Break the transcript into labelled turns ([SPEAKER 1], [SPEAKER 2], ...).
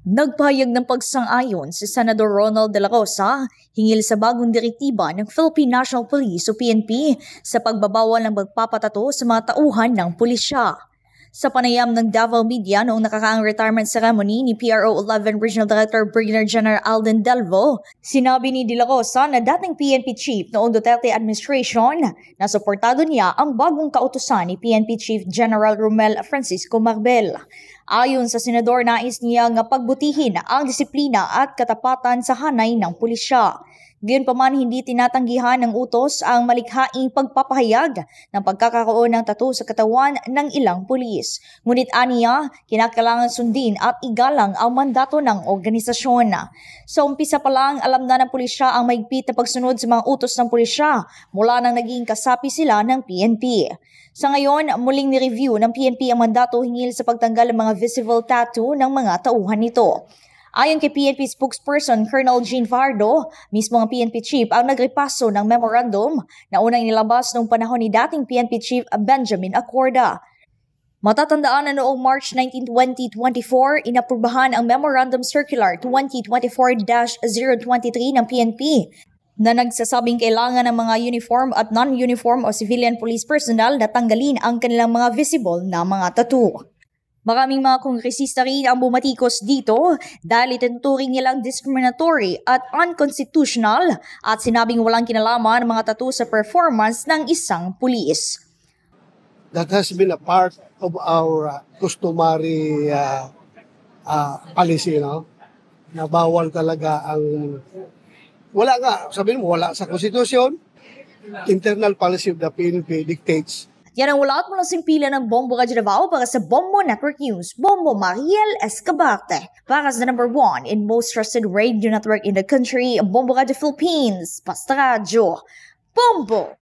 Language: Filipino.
[SPEAKER 1] Nagpahayag ng pagsang-ayon si Senador Ronald De La Rosa hinggil sa bagong direktiba ng Philippine National Police o PNP sa pagbabawal ng magpapatato sa mga tauhan ng pulisya. Sa panayam ng Davao Media noong nakakaang retirement ceremony ni PRO 11 Regional Director Brigadier General Alden Delvo, sinabi ni De La Rosa na dating PNP Chief noong Duterte Administration na suportado niya ang bagong kautusan ni PNP Chief General Romel Francisco Marbel. Ayon sa senador, nais niya nga pagbutihin ang disiplina at katapatan sa hanay ng pulisya. Gayunpaman, hindi tinatanggihan ng utos ang malikhaing pagpapahayag ng pagkakaroon ng tattoo sa katawan ng ilang pulis. Ngunit aniya, kinakailangan sundin at igalang ang mandato ng organisasyon. Sa umpisa pa lang, alam na ng pulisya ang mahigpit na pagsunod sa mga utos ng pulisya mula nang naging kasapi sila ng PNP. Sa ngayon, muling ni-review ng PNP ang mandato hinggil sa pagtanggal ng mga visible tattoo ng mga tauhan nito. Ayon kay PNP spokesperson Colonel Jean Fajardo, mismo ang PNP Chief ang nagrepaso ng memorandum na unang inilabas noong panahon ni dating PNP Chief Benjamin Acorda. Matatandaan na noong March 19, 2024, inaprubahan ang Memorandum Circular 2024-023 ng PNP na nagsasabing kailangan ng mga uniform at non-uniform o civilian police personnel na tanggalin ang kanilang mga visible na mga tattoo. Maraming mga kongresista rin ang bumatikos dito dahil itinuturing nilang discriminatory at unconstitutional at sinabing walang kinalaman ang mga tattoo sa performance ng isang pulis.
[SPEAKER 2] That has been a part of our customary policy, no? Na bawal talaga ang... Wala nga, sabihin mo, wala sa konstitusyon. Internal policy of the PNP dictates.
[SPEAKER 1] Yan ang wala at mula simpila ng Bombo Radyo Davao para sa Bombo Network News. Bombo Mariel Escabarte. Para sa number 1 in most trusted radio network in the country, Bombo Radyo Philippines. Basta Radyo. Bombo!